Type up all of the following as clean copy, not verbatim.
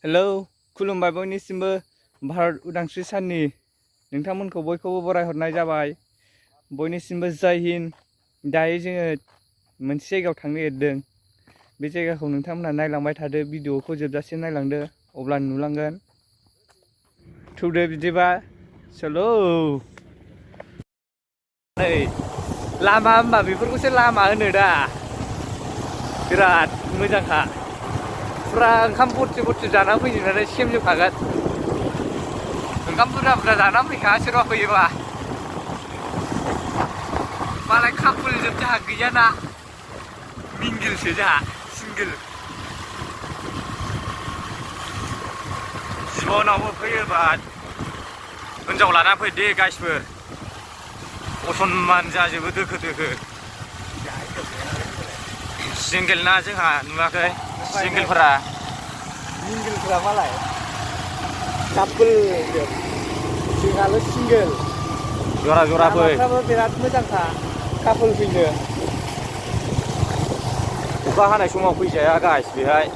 Hello खुलुमबाय बयनिसिमबो भारत उदांस्रि साननि नोंथांमोनखौ बयखौबो बरायहरनाय जाबाय। बयनिसिमबो जय हिन्द। दायो जोङो मोनसे जायगायाव थांनो नागिरदों। बे जायगाखौ नोंथांमोनहा नायलांबाय थादो, भिडिअखौ जोबजासिम नायलांदो, अब्ला नुलांगोन। थौदो बिदिबा चलो। नै लामा होनबा बेफोरखौसो लामा होनो दा, बिराद मोजांखा। फुरा ओंखाम बरथि बरथि जानानै फैजोबनानै सेमजोबखागोन। ओंखाम बुरजा बुरजा जानानै फैखा सोरबा फैयोबा। मालाय कापुल जोब, जोंहा गैयाना, मिंगिलसो जोंहा, सिंगोल। जिबनावबो फैयोबा हिनजाव लाना फै दे गाइसबो, असनमान जाजोबो दोखो दोखो। सिंगेल ना जोंहा नुवाखै सिंगेलफोरा। सिंगेलफोरा मालाय कापोल जोंहाल' सिंगेल। जरा जरा फै। लामाफ्राबो बिराद मोजांखा कापोल फैनो। अखा हानाय समाव फैजाया गाइस बेहाय,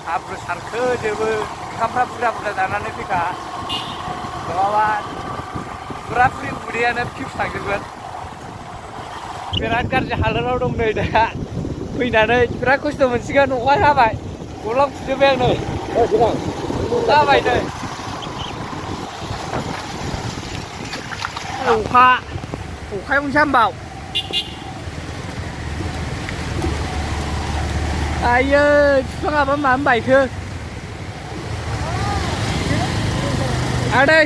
हाब्रु सारखोजोबो। ओंखामफ्रा बुरजा बुरजा जानानै फैखा, नङाबा फुरा फुरि उदैयानो फिउस थांजोबगोन। बिराद गाज्रि हालोदाव दं नै दा। फैनानै बिराद खस्थ' मोनसिगोन। अखा हाबाय, गलांफुजोब्बाय आं नै। अखा हाबाय नै, अखायावनोसो हामबाव। आयै बिफाङाबा मानो बायखो आदै।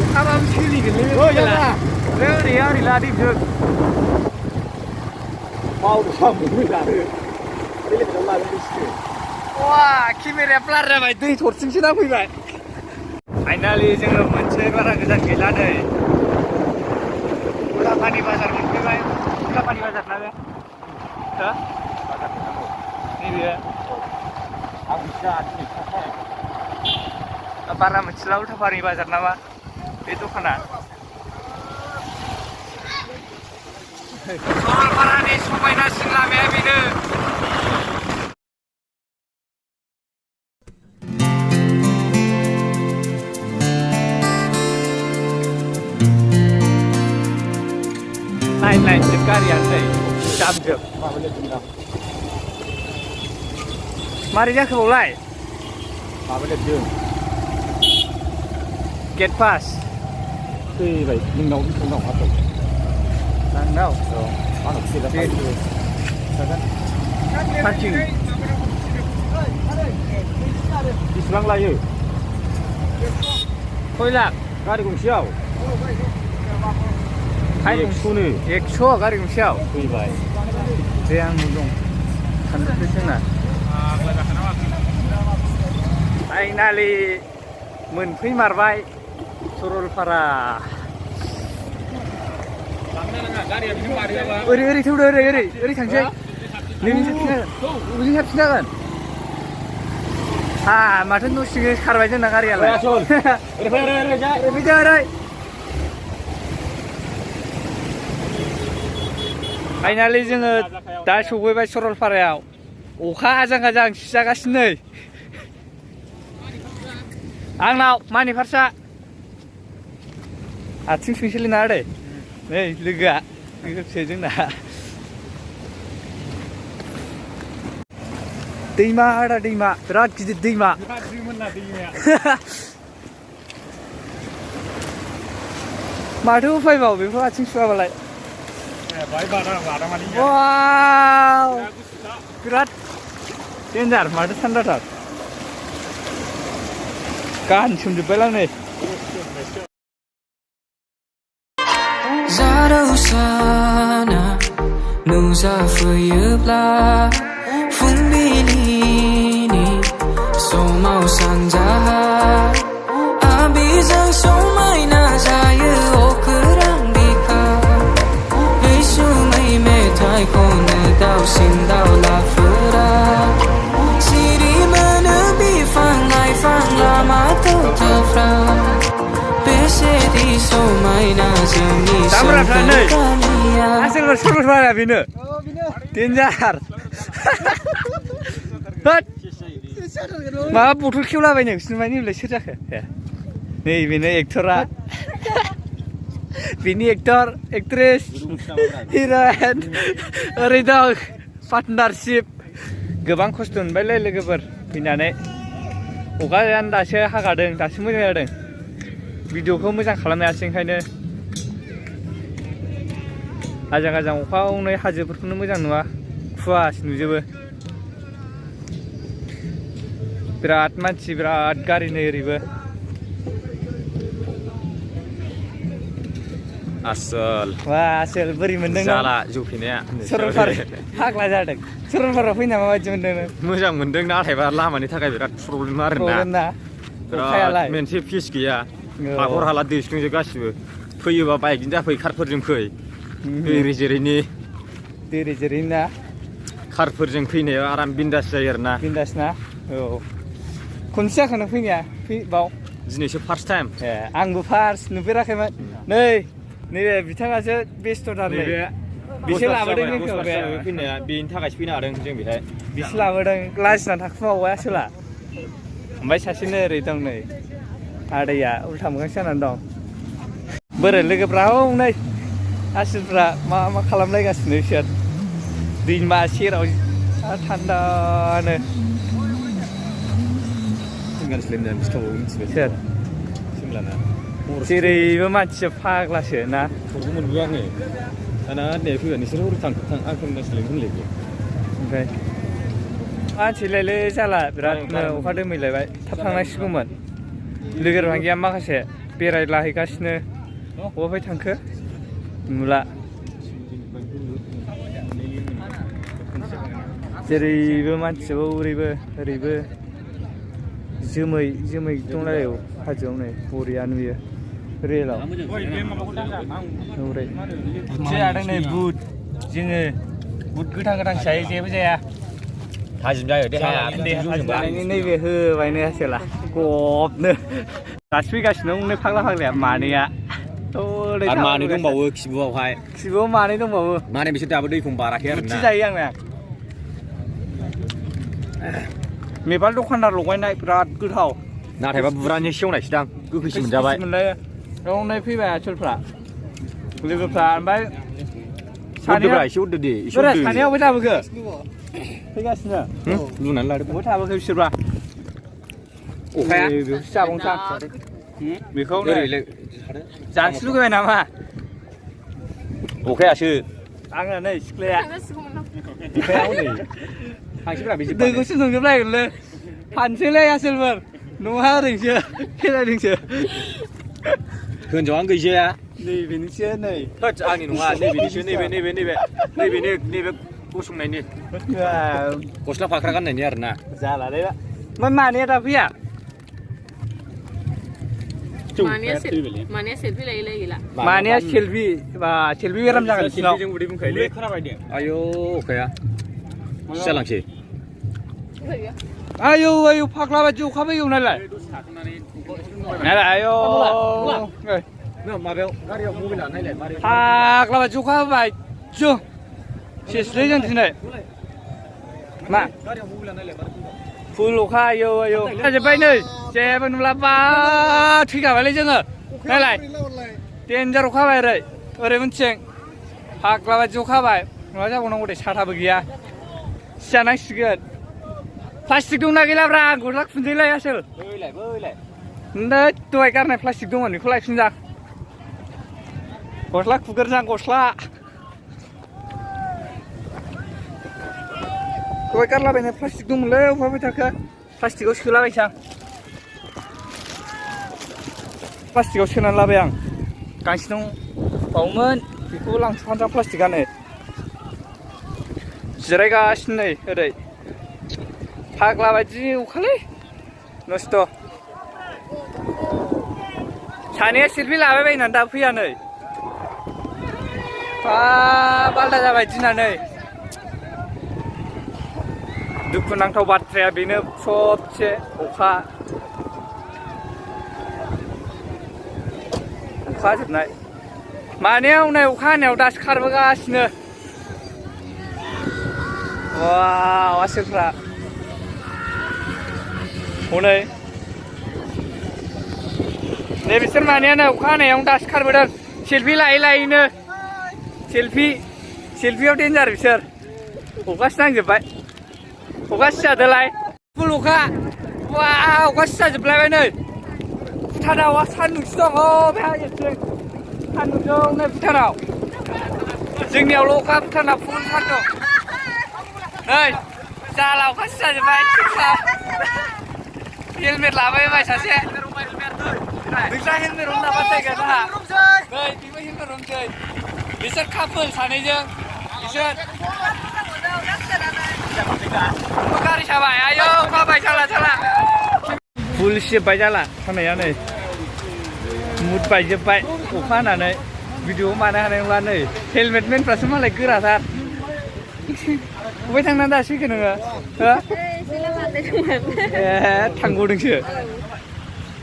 अखाबाबो सोलिगोनलै बे मबाइला। ओरै ला दैजों मावनो सामोन लादो, बेलेगाव लागोन बिसोरो। वा केमेराया ब्लार जाबाय, दै थरथिंसो नांफैबाय। फाइनालि जोङो मोनसे बारा गोजान गैला नै, उलापानि बाजार मोनफैबाय। उलापानि बाजार ना बे? हो? नैबे आं मिथिया, बारा मिथिला। उलापानि बाजार नामा बे दखाना? सरलपारानि समायनासिन लामाया बेनो। नाय जोब गारियानो नै जामजोब। मारै जाखो बावलाय? माबा लिरदों गेट पास। फैबाय नोंनाव हाथाव आंनाव। औ आंनाव पार्किं बेसेबां लायो? 6 लाख गारि गंसेयाव? 100 गारि गंसेयाव। फैबाय दे, आंनाव दं सानजोबसै जोंना। फाइनालि मोनफैमारबाय सरलपारा। ओरै थौदो, ओरै थांसै। नोंनि साबसिन जागोन, बबेजों साबसिन जागोन? माथो न' सिङै खारबाय जोंना गारियालाय। ओरै फाइनालि जोङो दा सौफैबाय सरलपारायाव। अखा आजां गाजां सिजागासिनो नै। आंनाव मानि फार्सा आथिं सुइसोलै ना आदै। नै लोगोआ लोगोसे जोंना। दैमा आदा, दैमा बिराद गिदिर दैमा। माथो उफायबाव बेखौ आथिं सुवाबालाय। वाव बिराद देन्जार, माथो थान्दाथार। गानसोमजोब्बायलां नै। जाराव साना नुजाफैयोब्ला फुंबिलिनि समाव सानजाहा आबिजों समायना जायो अखोरां बिखा। रैसुमै मेथाइ खनो दाउसिन दाउलाफोरा, सिरि मोनो बिफां लाइफां लामा थौथाफ्रा। बेसेदि समायना जोंनि सोमखोर गामि। hwnaia Asal Saralparaya beनो डेन्जार होद माबा बथल खेवलाबायनो बिसोर मानि होनलाय सोर जाखो नै बेनो एक्टरा बिनि एक्टर एक्ट्रेस हिर'इन ओरै दं पार्टनारशिप गोबां खस्थ' मोनबायलै लोगोफोर फैनानै अखायानो दासो हागादों दासो मोजां जादों भिडिअखौ मोजां खालामनो हायासै ओंखायनो आजां गाजां अखा हानाय हाजोफोरखौनो मोजां नुवा खुवासो नुजोबो बिराद मानसि बिराद गारि नै ओरैबो आसोल वा आसोल बोरै मोनदों जाला जौफैनाया सरलपारायाव फाग्ला जादों सरलपारायाव फैना माबायदि मोनदों नों मोजां मोनदों नाथायबा लामानि थाखाय बिराद प्रब्लेम आरोना ना अखायालाय मोनसे फिस गैया हाखर हाला दै सिफुंजोब गासिबो फैयोबा बाइकजों जाफै कारफोरजों फै ओरै जेरैनि देरै जेरै ना कारफोरजों फैनायाव आराम बिन्दास जायो आरोना बिन्दास ना औ खनसे जाखो नों फैनाया बाव दिनैसो फार्स्ट टाइम ए आंबो फार्स्ट नुफेराखैमोन नै नैबे बिथाङासो बेस्थ'थारलै बिसोर लाबोदों जोंखौ बे फैनाया बेनि थाखायसो फैनो हादों जों बेहाय बिसोर लाबोदों लाजिना थाखुमाबाय आसोला ओमफ्राय सासेनो ओरै दं नै आदैया उल्था मोखांसो जानानै दं बोरो लोगोफ्रा नै आसोलफ्रा मा मा खालामलायगासिनो बिसोर दैमा सेराव थान्दानो सोर जेरैबो मानसिया फाग्लासो ना थरखौ मोनबोआ आङो दाना नै फैबाय नोंसोर हरै थां आं खोनासलाय होनलायबाय ओमफ्राय मानसिलायलै जाला बिरादनो अखा दोमैलायबाय थाब थांनांसिगौमोन लोगोफोरा गैया माखासे बेरायलाहैगासिनो बबेहाय थांखो नुला जेरैबो मानसियाबो ओरैबो ओरैबो जोमै जोमै दंलायो हाजोआव नै बरिया नुयो रेलाव ओरै जादों नै बुट जोङो बुट गोथां गोथां जायो जेबो जाया थाजिम जायो देहाया नैबे होबायनो आसोला गबनो दासो फैगासिनो दं फाग्ला फाग्लाया मानैया आरो मानै दंबावो खिबुआवहाय खिबुआव मानै दंबावो माने बिसोर दाबो दैखौनो बाराखै आरो ना जायो आंना मेबाल दखानदार लगायनाय बिराद गोथाव नाथायबा बुरानि सेवनायसो दां गोखैसो मोनजाबाय बेयावनो फैबाय आसोलफ्रा लोगोफ्रा ओमफ्राय एसे हरदो दे सानैया बबे थाबोखो फैगासिनो लुनानै लादो बबे थाबोखो बिसोरबा अखाया जाबावनोसै बेखौ जानोसो लुगैबाय नामा अखायासो आंना नै सिख्लाया दैखौसो नुजोबलायगोनलै फानसैलै आसोलफोर नङा ओरैसो खेलायदोंसो होनजाव आं गैजाया नैबेनिसो नै आंनि नङा नैबेनिसो नैबे गसंनायनि गस्ला फाख्रा गाननायनि आरोना जालालै मा मानैया दा फैया मानैया सेल्फि बेराम जागोन जों उदै बुंखायोलै खोनाबाय दे आयौ अखाया जालांसै आयौ आयौ फाग्ला बायदि अखा फैयो नालाय आयौ माबायाव गारियाव मबाइला नायलाय फाग्ला बायदि अखा होबाय जों सेसलै जों दिनै मा गारियाव मबाइला नायलाय फुल अखा आयौ आयौ जाजोब्बाय नै जेबो नुला बा थैखाबायलै जोङो नायलाय देन्जार अखा हाबाय ओरै मोनथिं फाग्ला बायदि अखा हाबाय मा जाबावनांगौ दे साथाबो गैया सिजानांसिगोन प्लास्टिक दंना गैलाब्रा आं गस्ला खुनसैलै आसोल नै दहाय गारनाय प्लास्टिक दंमोन बेखौ लायफिनजा गस्ला खुगोरजां गस्ला दहाय गारलाबायनाय प्लास्टिक दंमोनलै अबेहाय थाखो प्लास्टिकआव सोलाबायसां प्लास्टिकआव सोनानै लाबाय आं गांसे दंबावोमोन बेखौ लांफानोसै प्लास्टिकआनो जिरायगासिनो नै ओरै फाग्ला बायदि अखालै नस्थ' सानैया सेल्फि लाबाय बायनानै दा फैया नै बाल्दा जाबाय दिनानै दुखुनांथाव बाथ्राया बेनो सबसे अखा जोबनाय मानायाव नै अखा हानायाव दासो खारबोगासिनो वाव आसोलफ्रा हनै नै बिसोर मानायानो अखा हानायाव दासो खारबोदों सेल्फि लायै लायैनो सेल्फियाव डेन्जार बिसोर अखासो नांजोब्बाय अखा सिजादोलाय फुल अखा वा अखा सिजाजोबलायबाय नै भुटानाव सान्दुंसो दं बे हाजोथिं सान्दुं दं नै भुटानाव जोंनियावल' अखा भुटानाव फुल सान्दुं नै जाला अखा सिजाजोब्बाय हेलमेट लाबायबाय सासे नोंस्रा हेलमेट हमना बाथायगोन आंहा नै बेबो हेलमेट हमसै बिसोर कापोल सानैजों बिसोर गारि साबाय आयौ खाबाय जाला फुल सिजोब्बाय जाला खानाया नै मुद बायजोब्बाय अखा हानानै भिडिअ मानो हानाय नंला नै हेलमेट मेनफ्रासो मालाय गोराथार बबेहाय थांनानै दासो फैखो नोङो ए थांगौदोंसो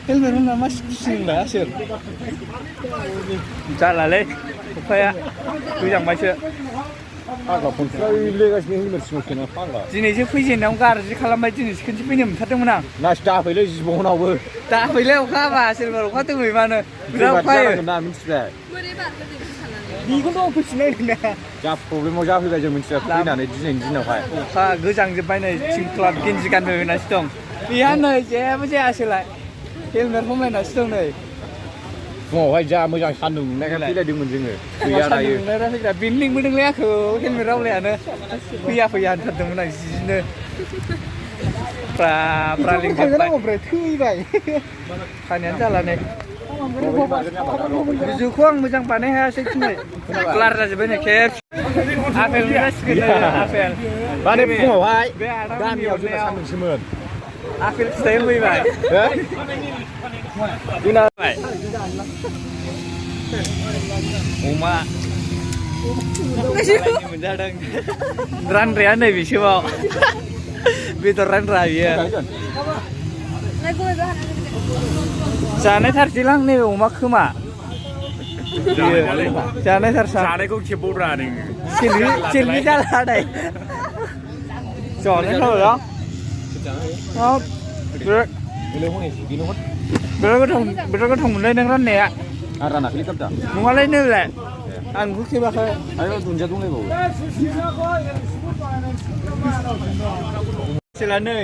हेलमेट हमना मा खुसिंला सोर जालालै अखाया गोजांबायसो दिनैसो फैजेननायाव गाज्रि खालामबाय दिनैसो खनसे फैनो मोनथारदोंमोन आं नासो दाफैलै जिबनावबो दाफैलै अखा हाबा सोरबा अखा दोमैबानो बिराद अखा हायो मिथिबाय बेखौथ' फैफिननाय नङा जा प्रब्लेमाव जाफैबाय जों मिथिबाय फैनानै दिनैनि दिनावहाय अखा गोजांजोब्बाय नै थिंख्लाब गेन्जि गानबोनासो दं बेहा नै जेबो जायासैलाय हेलमेट हमलायनासो दं नै फुङावहाय जा मोजां सान्दुं नुनायखाय फैलायदोंमोन जोङो फैया दायो बेनो लिंबोदोंलै आंखौ हेलमेट रावलायानो फैया होनथारदोंमोन आं जिनो फ्रा लिंजोब्बाय थैबाय खानायानो जाला नै बिजौखौ आं मोजां बानाय हायासै दिनै क्लार जाजोब्बाय नै खेब आपेल जासिगोन आपेल माने फुङावहाय बे गामियाव जोंना सान्दुंसोमोन आपेल फिथाइ होफैबाय जोंना अमा मोनजादों रानग्राया नै बिसोबाव बेदर रानग्रा बियो जानायथारसैलां नैबे अमा खोमा जानायथारसा जानायखौ खेबबावद्रा नोङो सेलफि जाला नै जानाय थाबाय बिराद गोथाव मोनलै नों राननाया आं रानाखै कापदा नङालै नैलाय आं बेखौ खेबाखै आरो दुन्दिया दंलायबावो सिला नै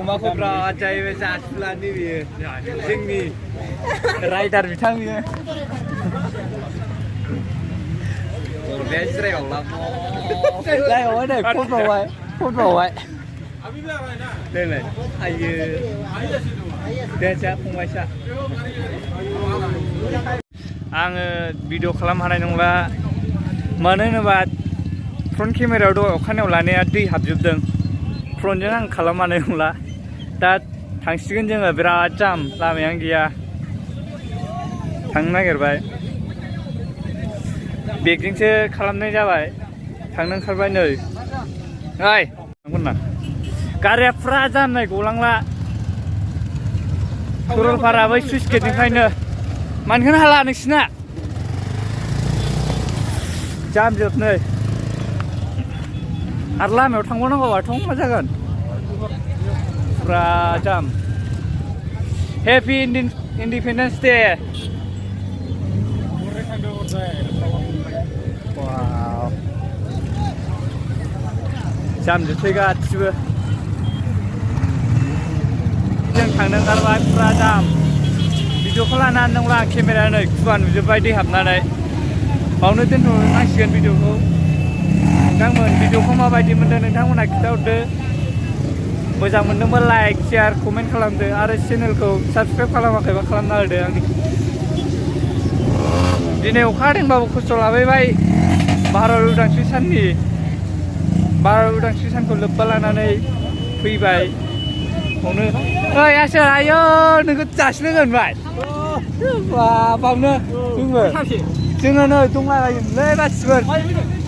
अमाखौ बिराद जाहैबाय जासुला नैबे जोंनि राइडार बिथां बियो बे जिरायगावला लायबावबाय नै फनबावबाय देलाय आयो देजा फंबायसा आङो भिडिअ खालामनो हानाय नंला मानो होनोबा फ्रन्ट केमेरायाव दहाय अखानायाव लानाया दै हाबजोबदों फ्रन्टजों आं खालामनो हानाय नंला दा थांसिगोन जोङो बिराद जाम लामायानो गैया थांनो नागिरबाय बेगजोंसो खालामनाय जाबाय थांनो ओंखारबाय नै ओइ थांगोन गारिया फुरा जाम नै गलांला सरलपारा बै सुइस गेटनिफ्रायनो मानखोनो हाला नोंसिना जाम जोब नै आरो लामायाव थांबावनांगौबाथ' मा जागोन फुरा जाम हेपि इन्डिपेन्डेन्स डे जाम जोबसै गासिबो जों थांनो ओंखारबाय फुरा जाम भिडिअखौ लानानै नंला केमेरा नै खुवा नुजोब्बाय दै हाबनानै बावनो दोनथ'नांसिगोन भिडिअखौ नोंथांमोन भिडिअखौ माबायदि मोनदों नोंथांमोनहा खिन्थाहरदो मोजां मोनदोंबा लाइक शेयार कमेन्ट खालामदो आरो चेनेलखौ साबसक्राइब खालामाखैबा खालामना होदो आंनि दिनै अखा हादोंबाबो खस्थ' लाबायबाय भारत उदांस्रि सानखौ लोब्बा लानानै फैबाय बावनो ओइ आसोल आयौ नोंखौ जासिनो होनबाय बावनो जोङो नै दंलाबायोमोनलै मानसिफोर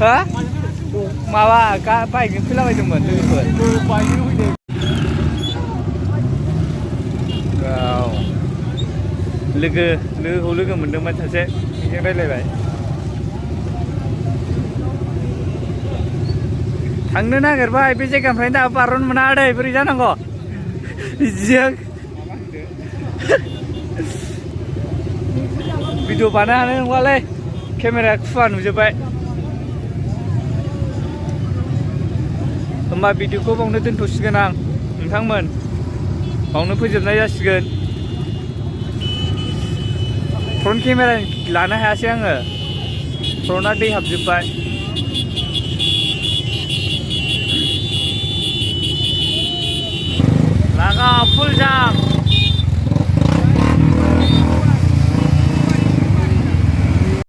हा माबा बाइकजों फैलाबायदोंमोन लोगोफोर लोगोखौ लोगो मोनदोंमोन सासे बेजों रायज्लायबाय थांनो नागिरबाय बे जायगानिफ्रायनो दा बारनो मोना आदै बोरै जानांगौ जों भिडिअ बानायनो हानाय नंलालै केमेराया खुवा नुजोब्बाय होमबा भिडिअखौ बावनो दोनथ'सिगोन आं नोंथांमोन बावनो फोजोबनाय जासिगोन फ्रन्ट केमेरा लानो हायासै आङो फ्रन्टआ दै हाबजोब्बाय